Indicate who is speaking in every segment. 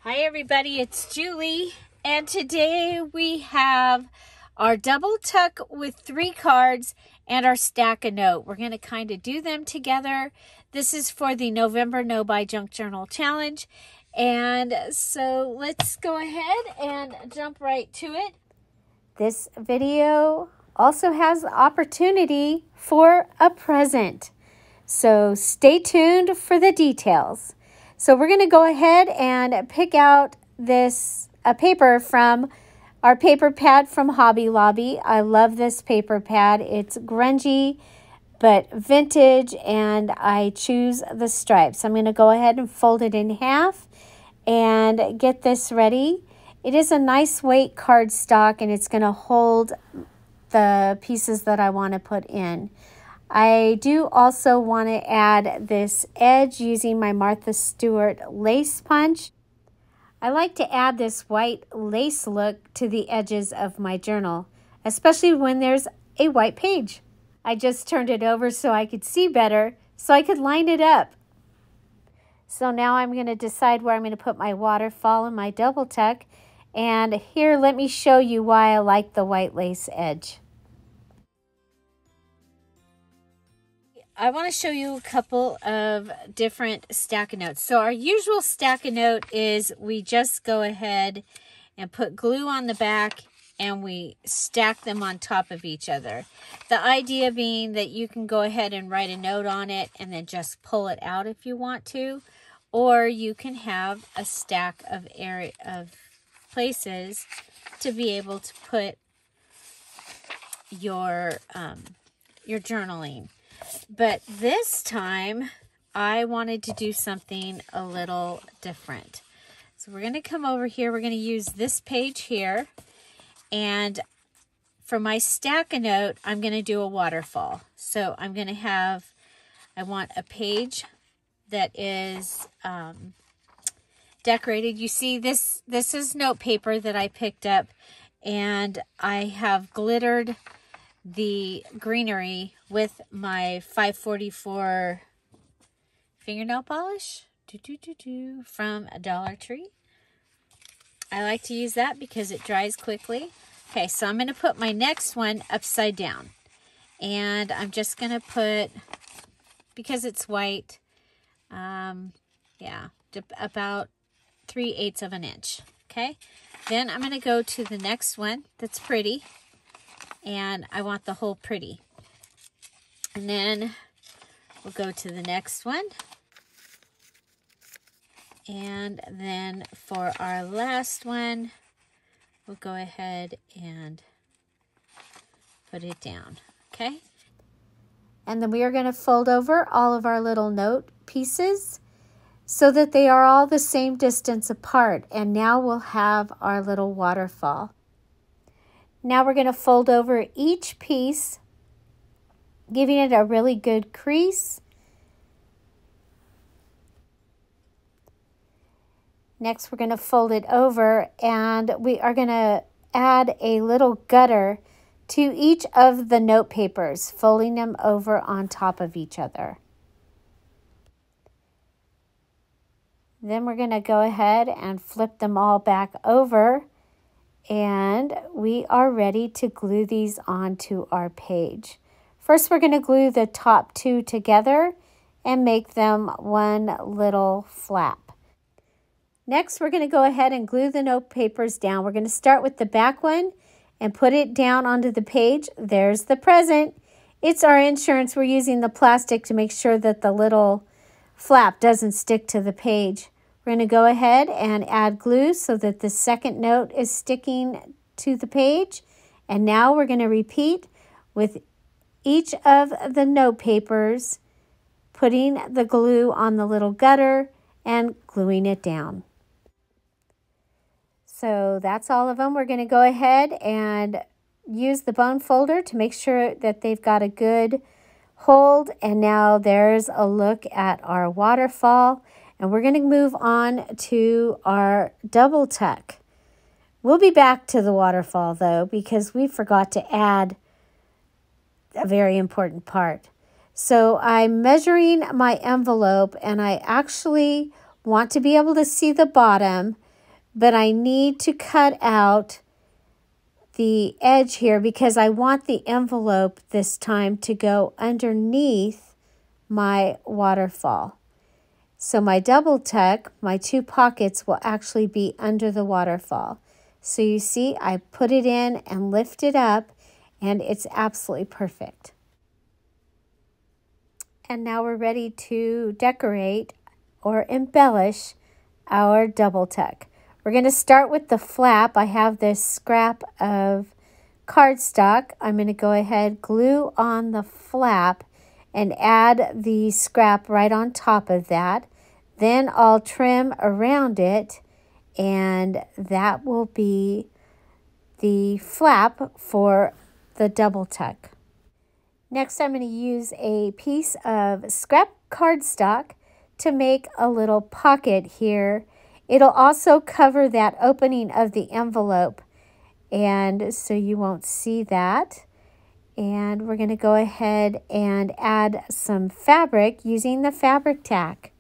Speaker 1: Hi everybody, it's Julie, and today we have our double tuck with 3 cards and our stack a note. We're going to kind of do them together. This is for the November No Buy Junk Journal Challenge, and so let's go ahead and jump right to it. This video also has the opportunity for a present, so stay tuned for the details. So we're going to go ahead and pick out a paper from our paper pad from Hobby Lobby. I love this paper pad. It's grungy but vintage, and I choose the stripes. I'm going to go ahead and fold it in half and get this ready. It is a nice weight cardstock, and it's going to hold the pieces that I want to put in. I do also want to add this edge using my Martha Stewart lace punch. I like to add this white lace look to the edges of my journal, especially when there's a white page. I just turned it over so I could see better, so I could line it up. So now I'm going to decide where I'm going to put my waterfall and my double tuck. And here, let me show you why I like the white lace edge. I want to show you a couple of different stack-a-notes. So our usual stack-a-note is we just go ahead and put glue on the back and we stack them on top of each other. The idea being that you can go ahead and write a note on it and then just pull it out if you want to, or you can have a stack of places to be able to put your journaling. But this time, I wanted to do something a little different. So we're going to come over here. We're going to use this page here. And for my stack-a-note, I'm going to do a waterfall. So I'm going to have, I want a page that is decorated. You see, this is note paper that I picked up. And I have glittered the greenery with my 544 fingernail polish from Dollar Tree. I like to use that because it dries quickly. Okay, so I'm going to put my next one upside down. And I'm just going to put, because it's white, about 3/8 of an inch. Okay, then I'm going to go to the next one that's pretty. And I want the whole pretty. And then we'll go to the next one. And then for our last one, we'll go ahead and put it down. Okay? And then we are going to fold over all of our little note pieces so that they are all the same distance apart. And now we'll have our little waterfall. Now we're going to fold over each piece, giving it a really good crease. Next, we're going to fold it over, and we are going to add a little gutter to each of the note papers, folding them over on top of each other. Then we're going to go ahead and flip them all back over. And we are ready to glue these onto our page. First, we're going to glue the top 2 together and make them one little flap. Next, we're going to go ahead and glue the note papers down. We're going to start with the back one and put it down onto the page. There's the present. It's our insurance. We're using the plastic to make sure that the little flap doesn't stick to the page. We're going to go ahead and add glue so that the second note is sticking to the page. And now we're going to repeat with each of the note papers, putting the glue on the little gutter and gluing it down. So that's all of them. We're going to go ahead and use the bone folder to make sure that they've got a good hold. And now there's a look at our waterfall. And we're going to move on to our double tuck. We'll be back to the waterfall, though, because we forgot to add a very important part. So I'm measuring my envelope, and I actually want to be able to see the bottom but I need to cut out the edge here because I want the envelope this time to go underneath my waterfall. So my double tuck, my 2 pockets will actually be under the waterfall. So you see, I put it in and lift it up, and it's absolutely perfect. And now we're ready to decorate or embellish our double tuck. We're going to start with the flap. I have this scrap of cardstock. I'm going to go ahead, glue on the flap, and add the scrap right on top of that. Then I'll trim around it, and that will be the flap for the double tuck. Next, I'm going to use a piece of scrap cardstock to make a little pocket here. It'll also cover that opening of the envelope, and so you won't see that. And we're going to go ahead and add some fabric using the fabric tack.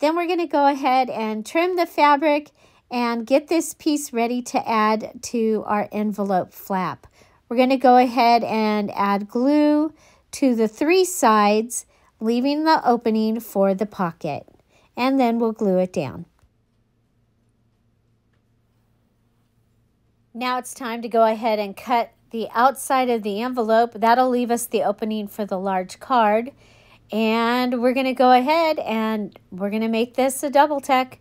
Speaker 1: Then we're going to go ahead and trim the fabric and get this piece ready to add to our envelope flap. We're going to go ahead and add glue to the 3 sides, leaving the opening for the pocket. And then we'll glue it down. Now it's time to go ahead and cut the outside of the envelope. That'll leave us the opening for the large card. And we're going to go ahead and we're going to make this a double tuck.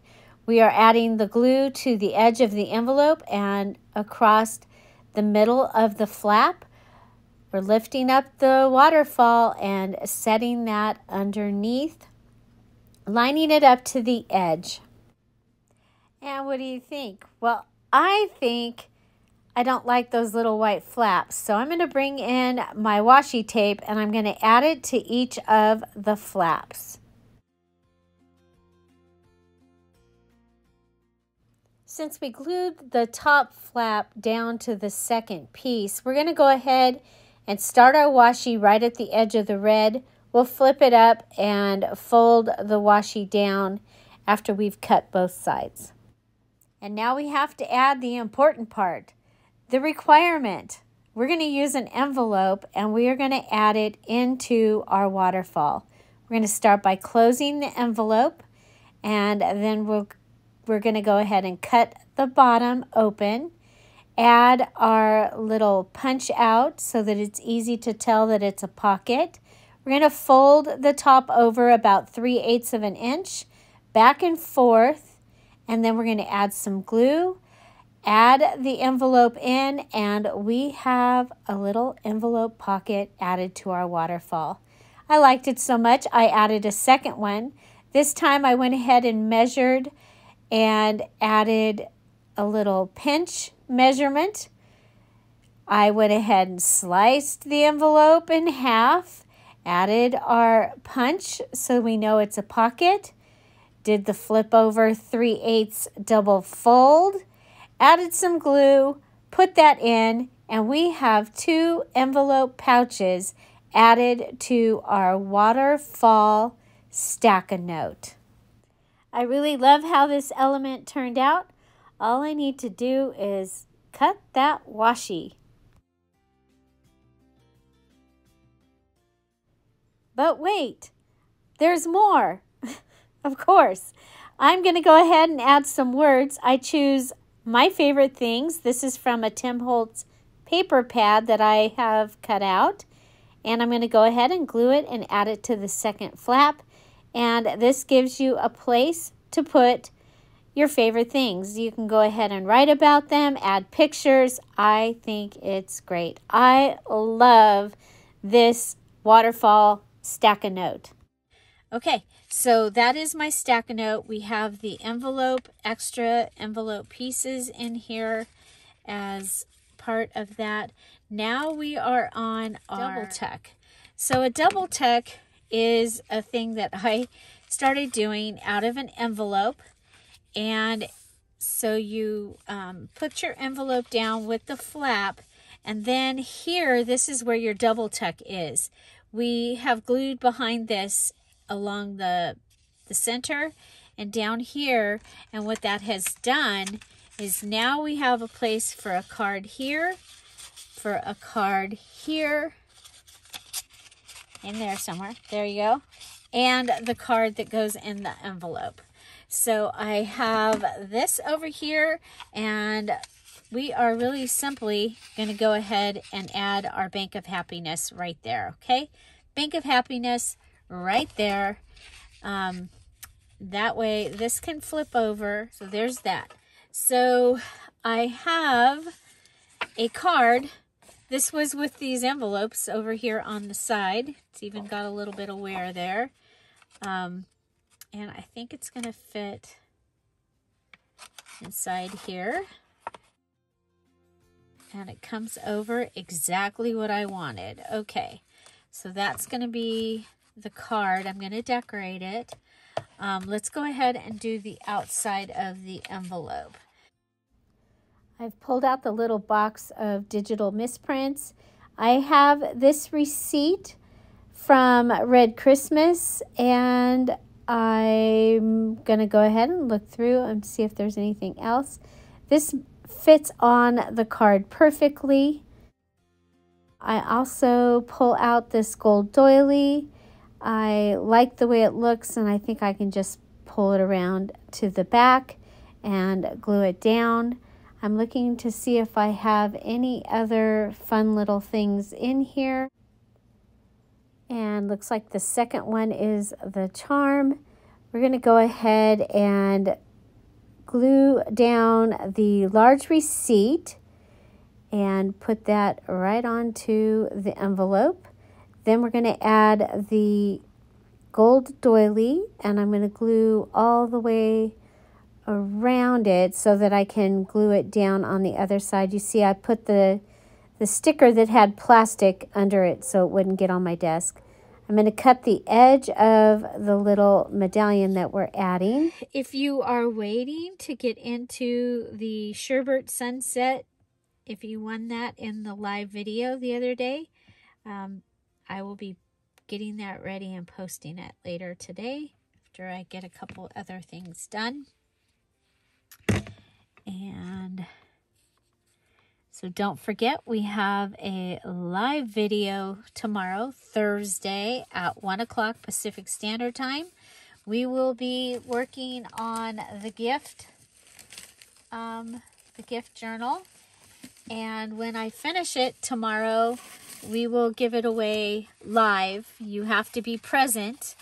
Speaker 1: We are adding the glue to the edge of the envelope and across the middle of the flap. We're lifting up the waterfall and setting that underneath, lining it up to the edge. And what do you think? Well, I think I don't like those little white flaps, so I'm going to bring in my washi tape and I'm going to add it to each of the flaps. Since we glued the top flap down to the second piece, we're going to go ahead and start our washi right at the edge of the red. We'll flip it up and fold the washi down after we've cut both sides. And now we have to add the important part. The requirement. We're going to use an envelope and we are going to add it into our waterfall. We're going to start by closing the envelope, and then we're going to go ahead and cut the bottom open, add our little punch out so that it's easy to tell that it's a pocket. We're going to fold the top over about 3/8 of an inch back and forth, and then we're going to add some glue. Add the envelope in, and we have a little envelope pocket added to our waterfall. I liked it so much, I added a second one. This time I went ahead and measured and added a little pinch measurement. I went ahead and sliced the envelope in half, added our punch so we know it's a pocket, did the flip over 3/8 double fold, added some glue, put that in, and we have 2 envelope pouches added to our waterfall stack-a-note. I really love how this element turned out. All I need to do is cut that washi. But wait, there's more. Of course, I'm going to go ahead and add some words. I choose my favorite things. This is from a Tim Holtz paper pad that I have cut out. And I'm going to go ahead and glue it and add it to the second flap. And this gives you a place to put your favorite things. You can go ahead and write about them, add pictures. I think it's great. I love this waterfall stack-a-note. Okay, so that is my stack-a-note. We have the envelope, extra envelope pieces in here as part of that. Now we are on our double tuck. So a double tuck is a thing that I started doing out of an envelope. And so you put your envelope down with the flap, and then here, this is where your double tuck is. We have glued behind this along the center, and down here. And what that has done is now we have a place for a card here, for a card here, in there somewhere. There you go. And the card that goes in the envelope. So I have this over here, and we are really simply going to go ahead and add our Bank of Happiness right there, okay? Bank of Happiness right there. That way this can flip over. So there's that. So I have a card. This was with these envelopes over here on the side. It's even got a little bit of wear there. And I think it's going to fit inside here. And it comes over exactly what I wanted. Okay, so that's going to be the card. I'm going to decorate it. Let's go ahead and do the outside of the envelope. I've pulled out the little box of digital misprints. I have this receipt from Red Christmas, and I'm going to go ahead and look through and see if there's anything else. This fits on the card perfectly. I also pull out this gold doily. I like the way it looks, and I think I can just pull it around to the back and glue it down. I'm looking to see if I have any other fun little things in here. And looks like the second one is the charm. We're going to go ahead and glue down the large receipt and put that right onto the envelope. Then we're going to add the gold doily, and I'm going to glue all the way around it so that I can glue it down on the other side. You see, I put the sticker that had plastic under it so it wouldn't get on my desk. I'm going to cut the edge of the little medallion that we're adding. If you are waiting to get into the Sherbert Sunset, if you won that in the live video the other day, I will be getting that ready and posting it later today after I get a couple other things done. And so don't forget, we have a live video tomorrow, Thursday at 1 o'clock Pacific Standard Time. We will be working on the gift journal. And when I finish it tomorrow, we will give it away live. You have to be present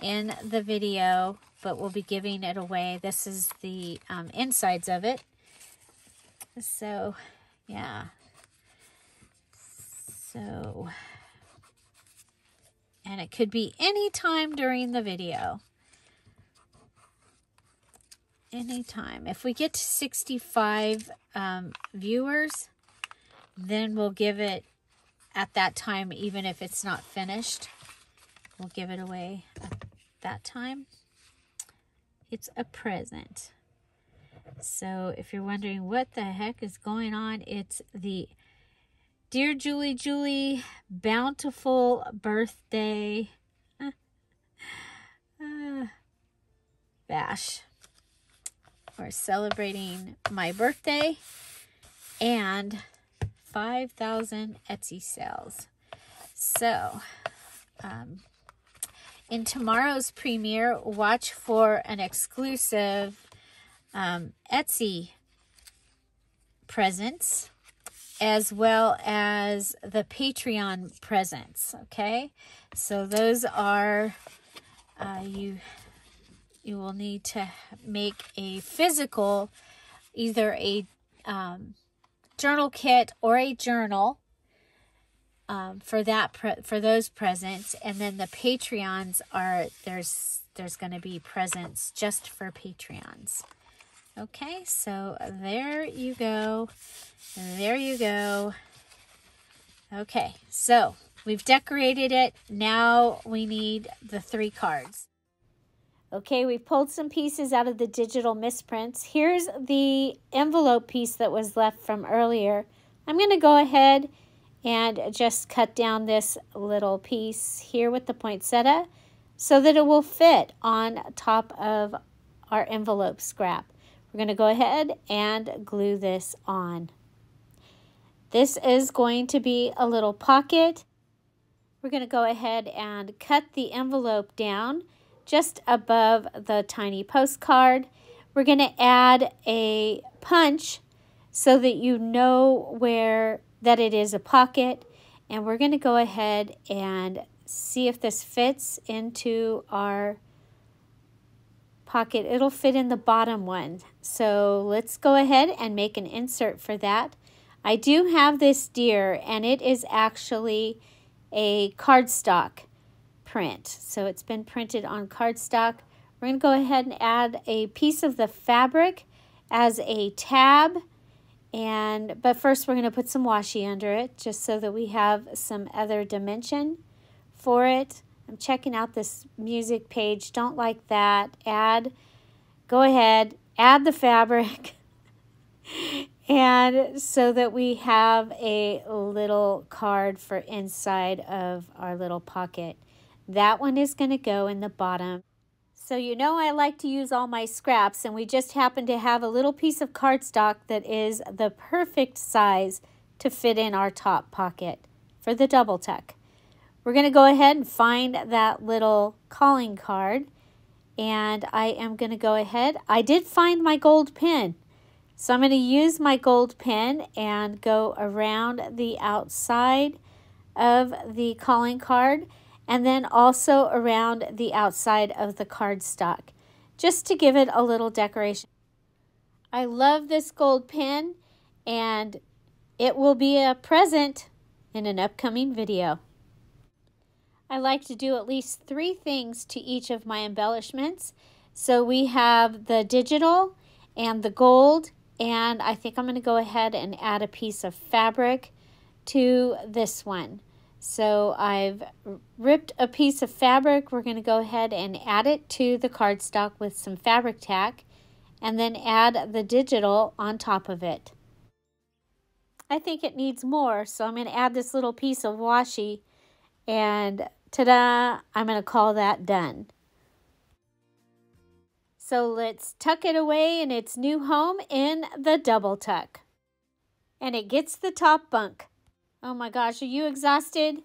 Speaker 1: in the video, but we'll be giving it away. This is the insides of it. So, yeah. So, and it could be any time during the video. Anytime. If we get to 65 viewers, then we'll give it at that time, even if it's not finished. We'll give it away at that time. It's a present. So if you're wondering what the heck is going on, it's the Dear Julie Julie Bountiful Birthday bash. We're celebrating my birthday and 5,000 Etsy sales. So, in tomorrow's premiere, watch for an exclusive Etsy presents, as well as the Patreon presents. Okay, so those are you will need to make a physical, either a journal kit or a journal for those presents, and then the Patreons are there's going to be presents just for Patreons. Okay, so there you go. There you go. Okay, so we've decorated it. Now we need the 3 cards. Okay, we pulled some pieces out of the digital misprints. Here's the envelope piece that was left from earlier. I'm going to go ahead and just cut down this little piece here with the poinsettia so that it will fit on top of our envelope scrap. We're going to go ahead and glue this on. This is going to be a little pocket. We're going to go ahead and cut the envelope down just above the tiny postcard. We're going to add a punch so that you know that it is a pocket. And we're going to go ahead and see if this fits into our pocket. It'll fit in the bottom one. So let's go ahead and make an insert for that. I do have this deer, and it is actually a cardstock print. So it's been printed on cardstock. We're going to go ahead and add a piece of the fabric as a tab. But first we're going to put some washi under it just so that we have some other dimension for it. I'm checking out this music page. Don't like that. Go ahead, add the fabric. And so that we have a little card for inside of our little pocket. That one is going to go in the bottom. So you know I like to use all my scraps, and we just happen to have a little piece of cardstock that is the perfect size to fit in our top pocket for the double tuck. We're going to go ahead and find that little calling card, and I am going to go ahead. I did find my gold pin, so I'm going to use my gold pin and go around the outside of the calling card, and then also around the outside of the cardstock, just to give it a little decoration. I love this gold pin, and it will be a present in an upcoming video. I like to do at least 3 things to each of my embellishments. So we have the digital and the gold, and I think I'm going to go ahead and add a piece of fabric to this one. So I've ripped a piece of fabric. We're going to go ahead and add it to the cardstock with some fabric tack, and then add the digital on top of it. I think it needs more, so I'm going to add this little piece of washi, and ta-da, I'm going to call that done. So let's tuck it away in its new home in the double tuck. And it gets the top bunk. Oh my gosh, are you exhausted?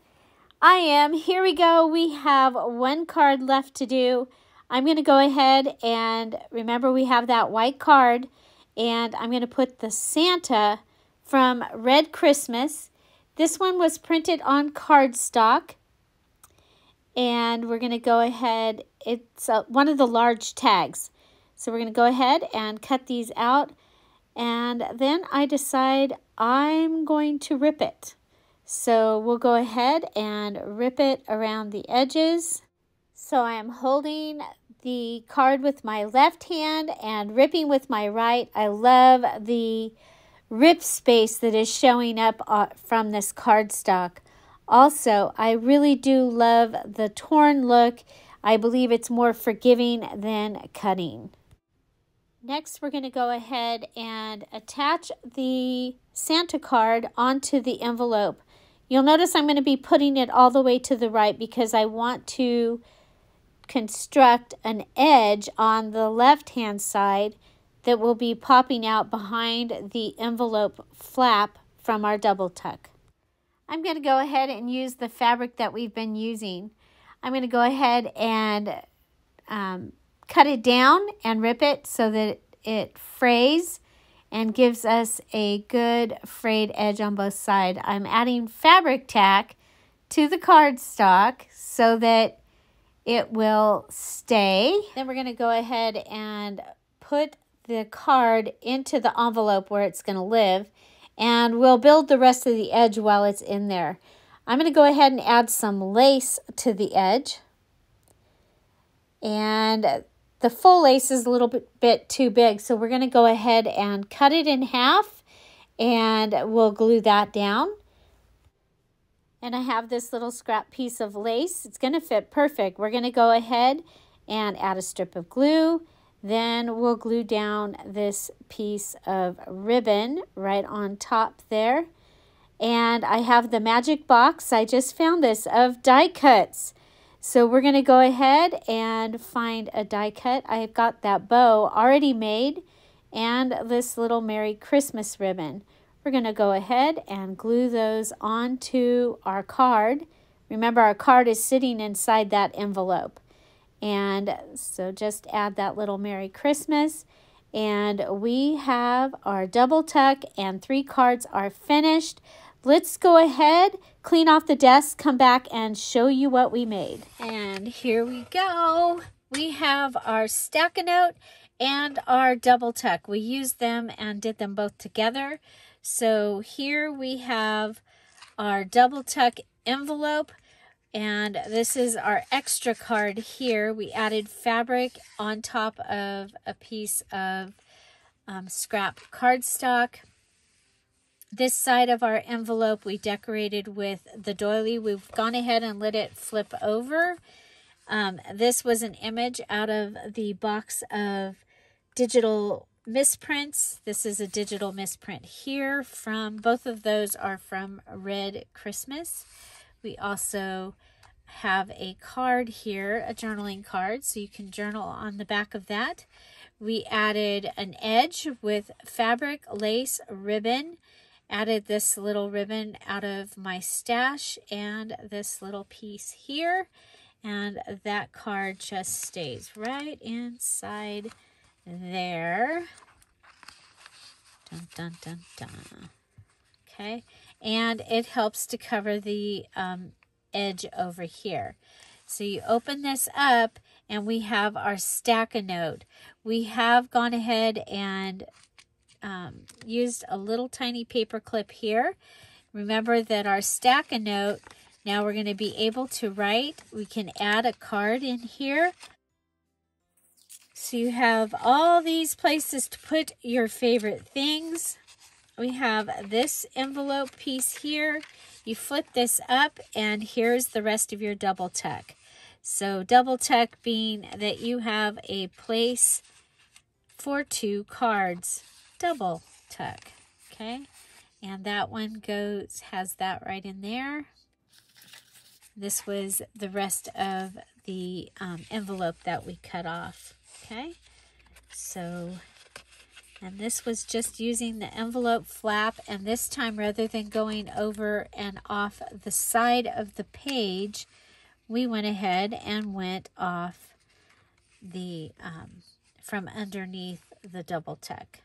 Speaker 1: I am. Here we go. We have 1 card left to do. I'm going to go ahead and remember we have that white card, and I'm going to put the Santa from Red Christmas. This one was printed on cardstock, and we're going to go ahead. It's one of the large tags. So we're going to go ahead and cut these out, and then I decide I'm going to rip it. So we'll go ahead and rip it around the edges. So I am holding the card with my left hand and ripping with my right. I love the rip space that is showing up from this cardstock. Also, I really do love the torn look. I believe it's more forgiving than cutting. Next, we're going to go ahead and attach the Santa card onto the envelope. You'll notice I'm going to be putting it all the way to the right because I want to construct an edge on the left-hand side that will be popping out behind the envelope flap from our double tuck. I'm going to go ahead and use the fabric that we've been using. I'm going to go ahead and cut it down and rip it so that it frays and gives us a good frayed edge on both sides. I'm adding fabric tack to the cardstock so that it will stay. Then we're going to go ahead and put the card into the envelope where it's going to live, and we'll build the rest of the edge while it's in there. I'm going to go ahead and add some lace to the edge, and the full lace is a little bit too big, so we're going to go ahead and cut it in half, and we'll glue that down. And I have this little scrap piece of lace. It's going to fit perfect. We're going to go ahead and add a strip of glue. Then we'll glue down this piece of ribbon right on top there. And I have the magic box. I just found this of die cuts. So we're going to go ahead and find a die cut. I've got that bow already made and this little Merry Christmas ribbon. We're going to go ahead and glue those onto our card. Remember, our card is sitting inside that envelope. And so just add that little Merry Christmas. And we have our double tuck and 3 cards are finished. Let's go ahead, clean off the desk, come back and show you what we made. And here we go. We have our stack-a-note and our double tuck. We used them and did them both together. So here we have our double tuck envelope. And this is our extra card here. We added fabric on top of a piece of scrap cardstock. This side of our envelope we decorated with the doily. We've gone ahead and let it flip over. This was an image out of the box of digital misprints. This is a digital misprint here from, both of those are from Red Christmas. We also have a card here, a journaling card, so you can journal on the back of that. We added an edge with fabric, lace, ribbon. Added this little ribbon out of my stash and this little piece here. And that card just stays right inside there. Dun, dun, dun, dun. Okay. And it helps to cover the edge over here. So you open this up and we have our stack-a-note. We have gone ahead and used a little tiny paper clip here. Remember that our stack-a-note, now we're going to be able to write. We can add a card in here. So you have all these places to put your favorite things. We have this envelope piece here. You flip this up and here's the rest of your double tuck. So double tuck being that you have a place for 2 cards. Double tuck, okay? And that one has that right in there. This was the rest of the envelope that we cut off, okay? So, and this was just using the envelope flap, and this time rather than going over and off the side of the page, we went ahead and went off the, from underneath the double tuck.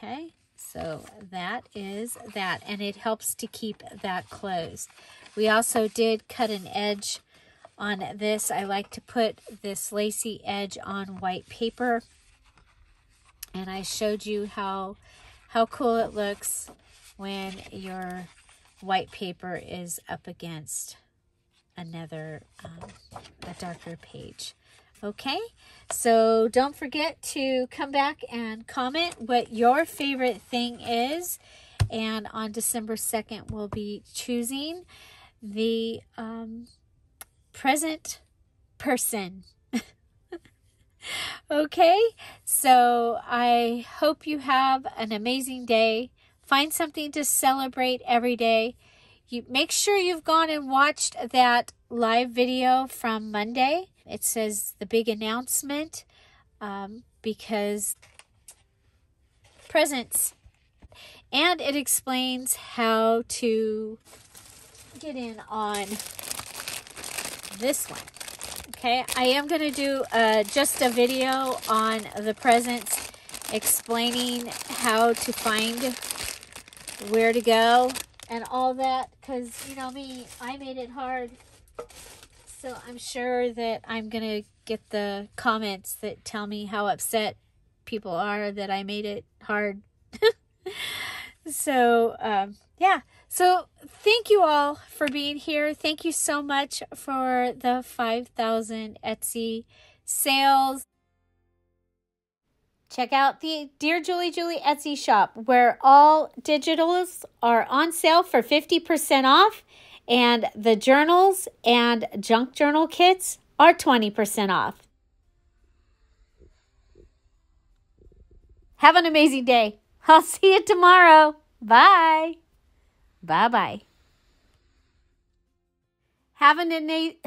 Speaker 1: Okay, so that is that, and it helps to keep that closed. We also did cut an edge on this. I like to put this lacy edge on white paper, and I showed you how cool it looks when your white paper is up against another, a darker page. Okay, so don't forget to come back and comment what your favorite thing is. And on December 2nd, we'll be choosing the present person. Okay, so I hope you have an amazing day. Find something to celebrate every day. You make sure you've gone and watched that live video from Monday. It says the big announcement because presents. And it explains how to get in on this one. Okay, I am going to do just a video on the presents, explaining how to find where to go and all that, because, you know me, I made it hard. So I'm sure that I'm going to get the comments that tell me how upset people are that I made it hard. So, yeah. So thank you all for being here. Thank you so much for the 5,000 Etsy sales. Check out the Dear Julie Julie Etsy shop, where all digitals are on sale for 50% off, and the journals and junk journal kits are 20% off. Have an amazing day. I'll see you tomorrow. Bye. Bye-bye. have an innate...